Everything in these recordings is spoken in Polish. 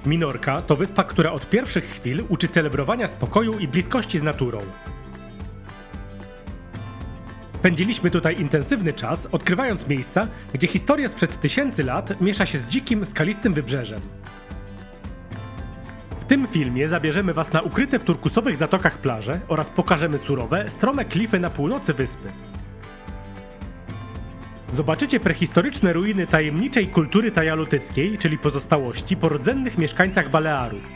Minorka to wyspa, która od pierwszych chwil uczy celebrowania spokoju i bliskości z naturą. Spędziliśmy tutaj intensywny czas, odkrywając miejsca, gdzie historia sprzed tysięcy lat miesza się z dzikim, skalistym wybrzeżem. W tym filmie zabierzemy Was na ukryte w turkusowych zatokach plaże oraz pokażemy surowe, strome klify na północy wyspy. Zobaczycie prehistoryczne ruiny tajemniczej kultury tajalutyckiej, czyli pozostałości po rdzennych mieszkańcach Balearów.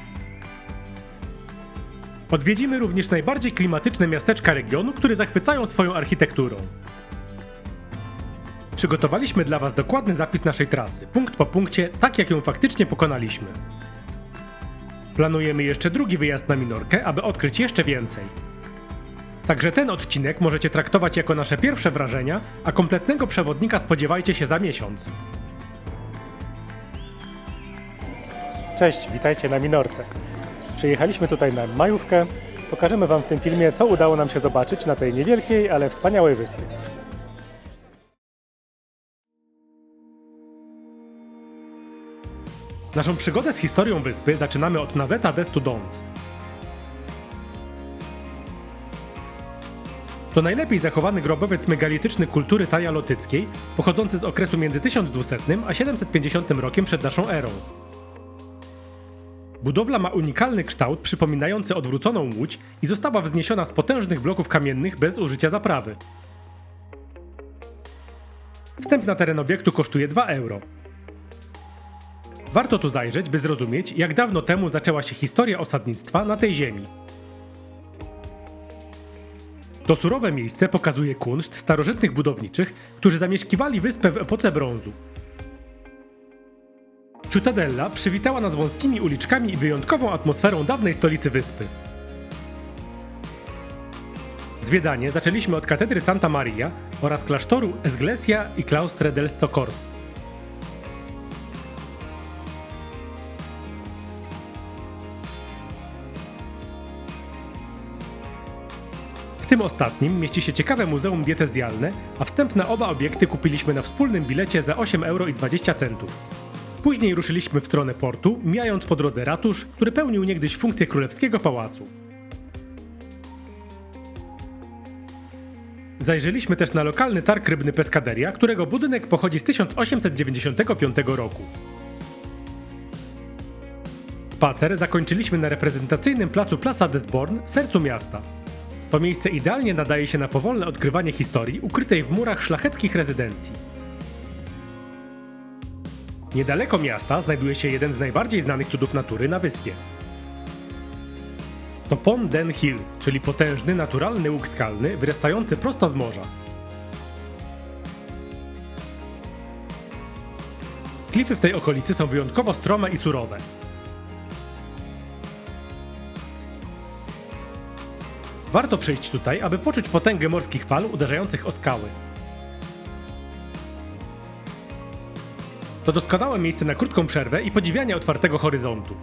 Odwiedzimy również najbardziej klimatyczne miasteczka regionu, które zachwycają swoją architekturą. Przygotowaliśmy dla Was dokładny zapis naszej trasy, punkt po punkcie, tak jak ją faktycznie pokonaliśmy. Planujemy jeszcze drugi wyjazd na Minorkę, aby odkryć jeszcze więcej. Także ten odcinek możecie traktować jako nasze pierwsze wrażenia, a kompletnego przewodnika spodziewajcie się za miesiąc. Cześć, witajcie na Minorce. Przyjechaliśmy tutaj na majówkę. Pokażemy Wam w tym filmie, co udało nam się zobaczyć na tej niewielkiej, ale wspaniałej wyspie. Naszą przygodę z historią wyspy zaczynamy od Naveta des Tudons. To najlepiej zachowany grobowiec megalityczny kultury tajalotyckiej, pochodzący z okresu między 1200 a 750 rokiem przed naszą erą. Budowla ma unikalny kształt przypominający odwróconą łódź i została wzniesiona z potężnych bloków kamiennych bez użycia zaprawy. Wstęp na teren obiektu kosztuje 2 euro. Warto tu zajrzeć, by zrozumieć, jak dawno temu zaczęła się historia osadnictwa na tej ziemi. To surowe miejsce pokazuje kunszt starożytnych budowniczych, którzy zamieszkiwali wyspę w epoce brązu. Ciutadella przywitała nas wąskimi uliczkami i wyjątkową atmosferą dawnej stolicy wyspy. Zwiedzanie zaczęliśmy od katedry Santa Maria oraz klasztoru Esglesia i Claustre del Socors. W tym ostatnim mieści się ciekawe muzeum diecezjalne, a wstęp na oba obiekty kupiliśmy na wspólnym bilecie za 8,20 €. Później ruszyliśmy w stronę portu, mijając po drodze ratusz, który pełnił niegdyś funkcję królewskiego pałacu. Zajrzeliśmy też na lokalny targ rybny Pescaderia, którego budynek pochodzi z 1895 roku. Spacer zakończyliśmy na reprezentacyjnym placu Plaza des Born, sercu miasta. To miejsce idealnie nadaje się na powolne odkrywanie historii ukrytej w murach szlacheckich rezydencji. Niedaleko miasta znajduje się jeden z najbardziej znanych cudów natury na wyspie. To Pont den Hill, czyli potężny, naturalny łuk skalny wyrastający prosto z morza. Klify w tej okolicy są wyjątkowo strome i surowe. Warto przyjść tutaj, aby poczuć potęgę morskich fal uderzających o skały. To doskonałe miejsce na krótką przerwę i podziwianie otwartego horyzontu.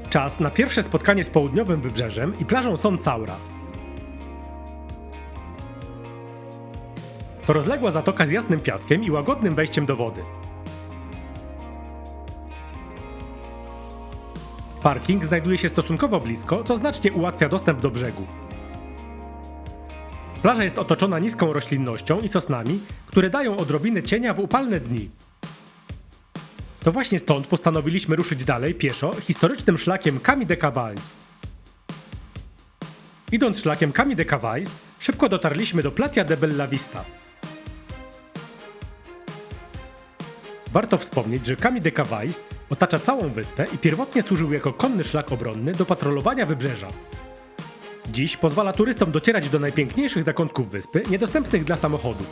Czas na pierwsze spotkanie z południowym wybrzeżem i plażą Son Saura. To rozległa zatoka z jasnym piaskiem i łagodnym wejściem do wody. Parking znajduje się stosunkowo blisko, co znacznie ułatwia dostęp do brzegu. Plaża jest otoczona niską roślinnością i sosnami, które dają odrobinę cienia w upalne dni. To właśnie stąd postanowiliśmy ruszyć dalej pieszo historycznym szlakiem Camí de Cavalls. Idąc szlakiem Camí de Cavalls, szybko dotarliśmy do Platja de Bella Vista. Warto wspomnieć, że Camí de Cavalls otacza całą wyspę i pierwotnie służył jako konny szlak obronny do patrolowania wybrzeża. Dziś pozwala turystom docierać do najpiękniejszych zakątków wyspy, niedostępnych dla samochodów.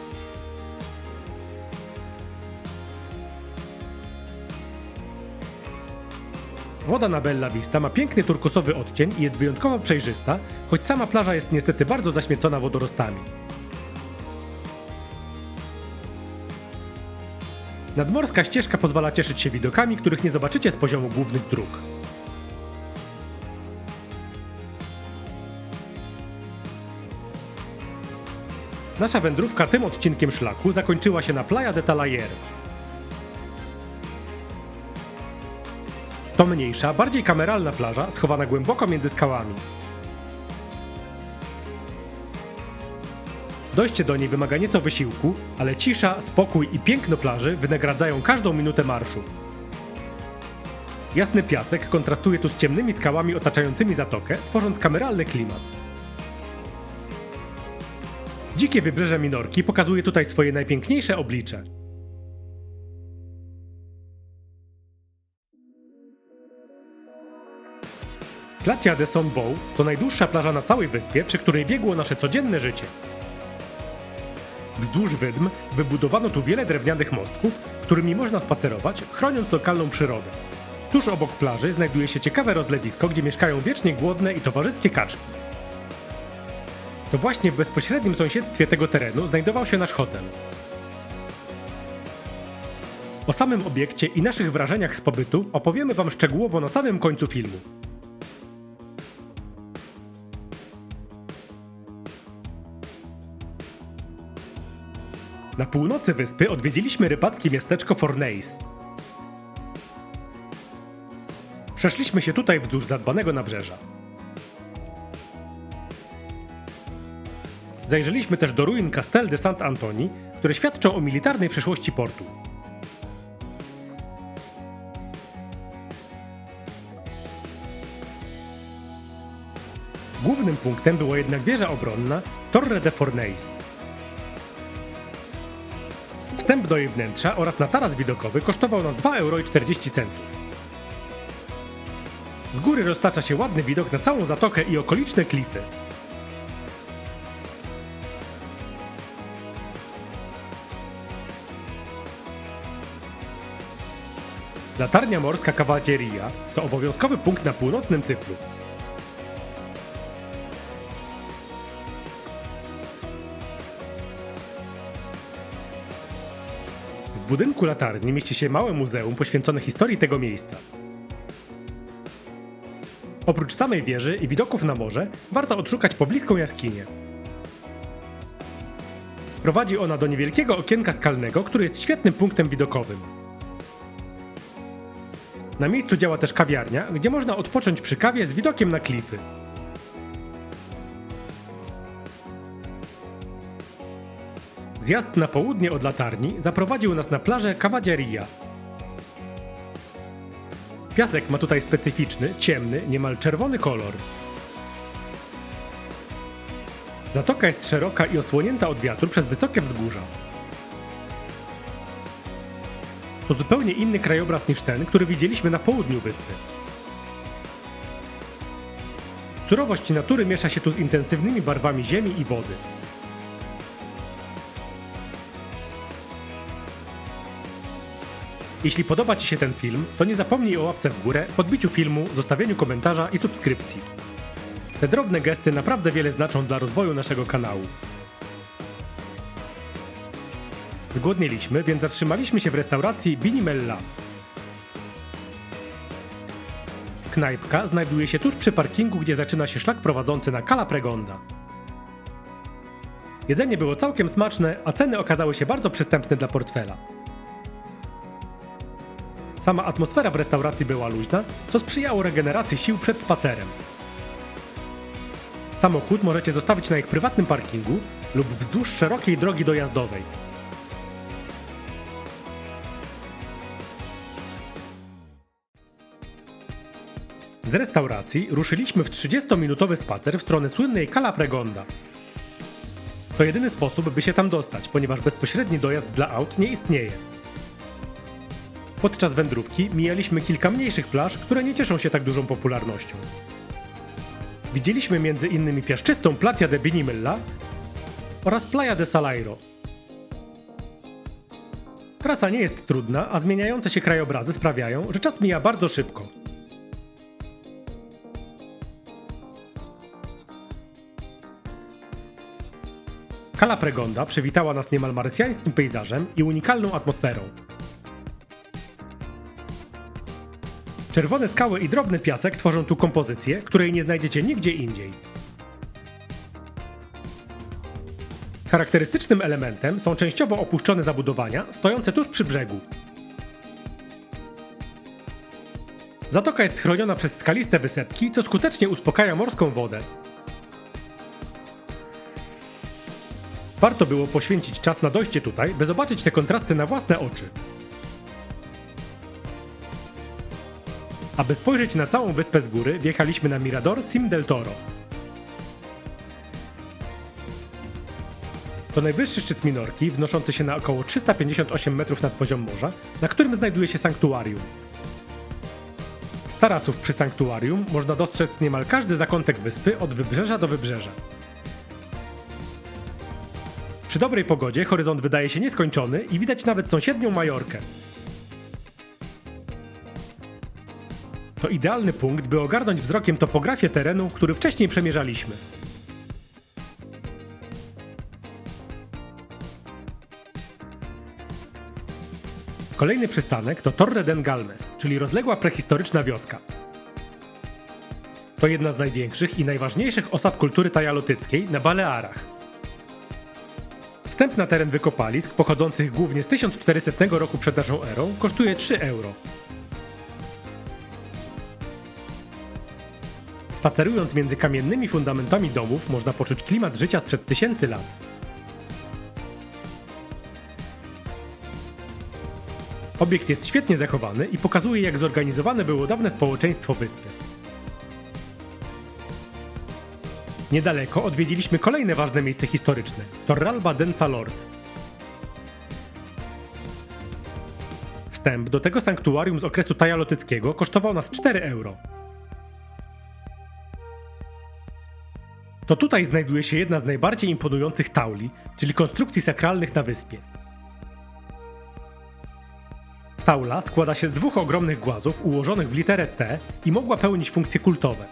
Woda na Bella Vista ma piękny turkusowy odcień i jest wyjątkowo przejrzysta, choć sama plaża jest niestety bardzo zaśmiecona wodorostami. Nadmorska ścieżka pozwala cieszyć się widokami, których nie zobaczycie z poziomu głównych dróg. Nasza wędrówka tym odcinkiem szlaku zakończyła się na Playa de Talayer. To mniejsza, bardziej kameralna plaża, schowana głęboko między skałami. Dojście do niej wymaga nieco wysiłku, ale cisza, spokój i piękno plaży wynagradzają każdą minutę marszu. Jasny piasek kontrastuje tu z ciemnymi skałami otaczającymi zatokę, tworząc kameralny klimat. Dzikie wybrzeże Minorki pokazuje tutaj swoje najpiękniejsze oblicze. Platja de Son Bou to najdłuższa plaża na całej wyspie, przy której biegło nasze codzienne życie. Wzdłuż wydm wybudowano tu wiele drewnianych mostków, którymi można spacerować, chroniąc lokalną przyrodę. Tuż obok plaży znajduje się ciekawe rozlewisko, gdzie mieszkają wiecznie głodne i towarzyskie kaczki. To właśnie w bezpośrednim sąsiedztwie tego terenu znajdował się nasz hotel. O samym obiekcie i naszych wrażeniach z pobytu opowiemy Wam szczegółowo na samym końcu filmu. Na północy wyspy odwiedziliśmy rybackie miasteczko Fornells. Przeszliśmy się tutaj wzdłuż zadbanego nabrzeża. Zajrzeliśmy też do ruin Castel de Saint-Antoni, które świadczą o militarnej przeszłości portu. Głównym punktem była jednak wieża obronna Torre de Fornells. Wstęp do jej wnętrza oraz na taras widokowy kosztował nas 2,40 €. Z góry roztacza się ładny widok na całą zatokę i okoliczne klify. Latarnia morska Cavalleria to obowiązkowy punkt na północnym Cypru. W budynku latarni mieści się małe muzeum poświęcone historii tego miejsca. Oprócz samej wieży i widoków na morze, warto odszukać pobliską jaskinię. Prowadzi ona do niewielkiego okienka skalnego, który jest świetnym punktem widokowym. Na miejscu działa też kawiarnia, gdzie można odpocząć przy kawie z widokiem na klify. Zjazd na południe od latarni zaprowadził nas na plażę Cavalleria. Piasek ma tutaj specyficzny, ciemny, niemal czerwony kolor. Zatoka jest szeroka i osłonięta od wiatru przez wysokie wzgórza. To zupełnie inny krajobraz niż ten, który widzieliśmy na południu wyspy. Surowość natury miesza się tu z intensywnymi barwami ziemi i wody. Jeśli podoba Ci się ten film, to nie zapomnij o łapce w górę, podbiciu filmu, zostawieniu komentarza i subskrypcji. Te drobne gesty naprawdę wiele znaczą dla rozwoju naszego kanału. Zgłodnieliśmy, więc zatrzymaliśmy się w restauracji Binimella. Knajpka znajduje się tuż przy parkingu, gdzie zaczyna się szlak prowadzący na Cala Pregonda. Jedzenie było całkiem smaczne, a ceny okazały się bardzo przystępne dla portfela. Sama atmosfera w restauracji była luźna, co sprzyjało regeneracji sił przed spacerem. Samochód możecie zostawić na ich prywatnym parkingu lub wzdłuż szerokiej drogi dojazdowej. Z restauracji ruszyliśmy w 30-minutowy spacer w stronę słynnej Cala Pregonda. To jedyny sposób, by się tam dostać, ponieważ bezpośredni dojazd dla aut nie istnieje. Podczas wędrówki mijaliśmy kilka mniejszych plaż, które nie cieszą się tak dużą popularnością. Widzieliśmy m.in. piaszczystą Platja de Binimella oraz Playa de Salairo. Trasa nie jest trudna, a zmieniające się krajobrazy sprawiają, że czas mija bardzo szybko. Cala Pregonda przywitała nas niemal marsjańskim pejzażem i unikalną atmosferą. Czerwone skały i drobny piasek tworzą tu kompozycję, której nie znajdziecie nigdzie indziej. Charakterystycznym elementem są częściowo opuszczone zabudowania stojące tuż przy brzegu. Zatoka jest chroniona przez skaliste wysepki, co skutecznie uspokaja morską wodę. Warto było poświęcić czas na dojście tutaj, by zobaczyć te kontrasty na własne oczy. Aby spojrzeć na całą wyspę z góry, wjechaliśmy na Mirador Cim del Toro. To najwyższy szczyt Minorki, wznoszący się na około 358 metrów nad poziom morza, na którym znajduje się sanktuarium. Z tarasów przy sanktuarium można dostrzec niemal każdy zakątek wyspy od wybrzeża do wybrzeża. Przy dobrej pogodzie horyzont wydaje się nieskończony i widać nawet sąsiednią Majorkę. To idealny punkt, by ogarnąć wzrokiem topografię terenu, który wcześniej przemierzaliśmy. Kolejny przystanek to Torre den Galmes, czyli rozległa prehistoryczna wioska. To jedna z największych i najważniejszych osad kultury tajalotyckiej na Balearach. Wstęp na teren wykopalisk, pochodzących głównie z 1400 roku przed naszą erą, kosztuje 3 euro. Spacerując między kamiennymi fundamentami domów, można poczuć klimat życia sprzed tysięcy lat. Obiekt jest świetnie zachowany i pokazuje, jak zorganizowane było dawne społeczeństwo wyspy. Niedaleko odwiedziliśmy kolejne ważne miejsce historyczne – Torralba den Salord. Wstęp do tego sanktuarium z okresu tajalotyckiego kosztował nas 4 euro. To tutaj znajduje się jedna z najbardziej imponujących tauli, czyli konstrukcji sakralnych na wyspie. Taula składa się z 2 ogromnych głazów ułożonych w literę T i mogła pełnić funkcje kultowe.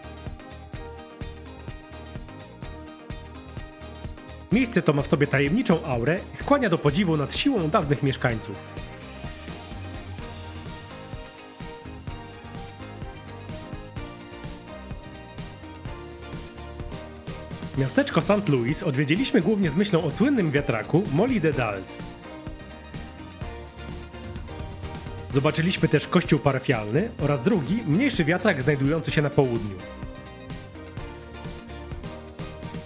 Miejsce to ma w sobie tajemniczą aurę i skłania do podziwu nad siłą dawnych mieszkańców. Miasteczko St. Louis odwiedziliśmy głównie z myślą o słynnym wiatraku Molly de Dalt. Zobaczyliśmy też kościół parafialny oraz drugi, mniejszy wiatrak znajdujący się na południu.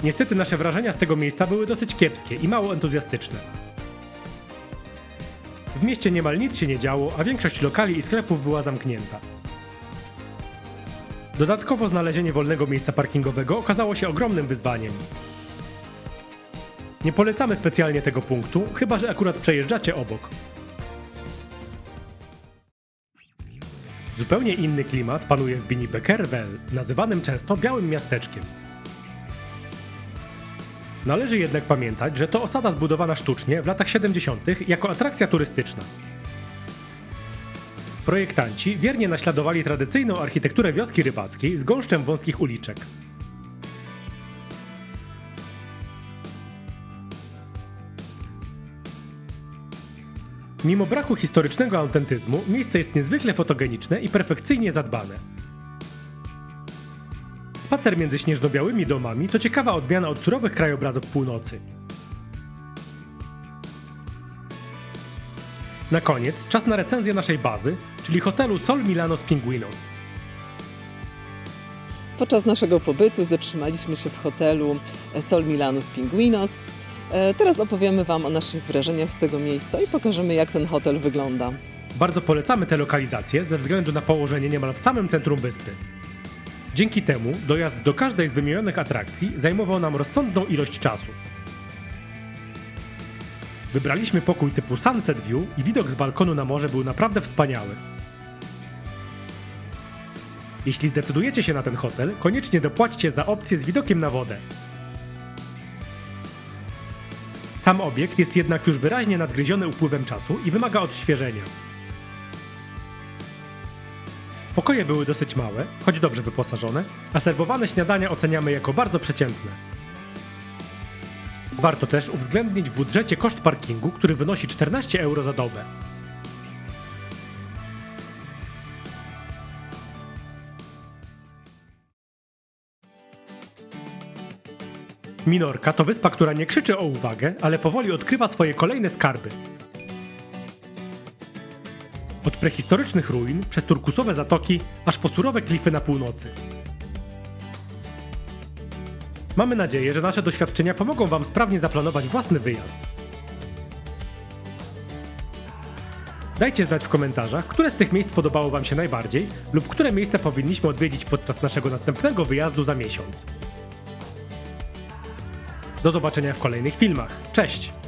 Niestety nasze wrażenia z tego miejsca były dosyć kiepskie i mało entuzjastyczne. W mieście niemal nic się nie działo, a większość lokali i sklepów była zamknięta. Dodatkowo znalezienie wolnego miejsca parkingowego okazało się ogromnym wyzwaniem. Nie polecamy specjalnie tego punktu, chyba że akurat przejeżdżacie obok. Zupełnie inny klimat panuje w Binibekervel, nazywanym często Białym Miasteczkiem. Należy jednak pamiętać, że to osada zbudowana sztucznie w latach 70. jako atrakcja turystyczna. Projektanci wiernie naśladowali tradycyjną architekturę wioski rybackiej z gąszczem wąskich uliczek. Mimo braku historycznego autentyzmu, miejsce jest niezwykle fotogeniczne i perfekcyjnie zadbane. Spacer między śnieżno-białymi domami to ciekawa odmiana od surowych krajobrazów północy. Na koniec czas na recenzję naszej bazy, czyli hotelu Sol Milanos Pinguinos. Podczas naszego pobytu zatrzymaliśmy się w hotelu Sol Milanos Pinguinos. Teraz opowiemy Wam o naszych wrażeniach z tego miejsca i pokażemy, jak ten hotel wygląda. Bardzo polecamy tę lokalizację ze względu na położenie niemal w samym centrum wyspy. Dzięki temu dojazd do każdej z wymienionych atrakcji zajmował nam rozsądną ilość czasu. Wybraliśmy pokój typu Sunset View i widok z balkonu na morze był naprawdę wspaniały. Jeśli zdecydujecie się na ten hotel, koniecznie dopłaćcie za opcję z widokiem na wodę. Sam obiekt jest jednak już wyraźnie nadgryziony upływem czasu i wymaga odświeżenia. Pokoje były dosyć małe, choć dobrze wyposażone, a serwowane śniadania oceniamy jako bardzo przeciętne. Warto też uwzględnić w budżecie koszt parkingu, który wynosi 14 euro za dobę. Minorka to wyspa, która nie krzyczy o uwagę, ale powoli odkrywa swoje kolejne skarby. Od prehistorycznych ruin, przez turkusowe zatoki, aż po surowe klify na północy. Mamy nadzieję, że nasze doświadczenia pomogą Wam sprawnie zaplanować własny wyjazd. Dajcie znać w komentarzach, które z tych miejsc podobało Wam się najbardziej lub które miejsca powinniśmy odwiedzić podczas naszego następnego wyjazdu za miesiąc. Do zobaczenia w kolejnych filmach. Cześć!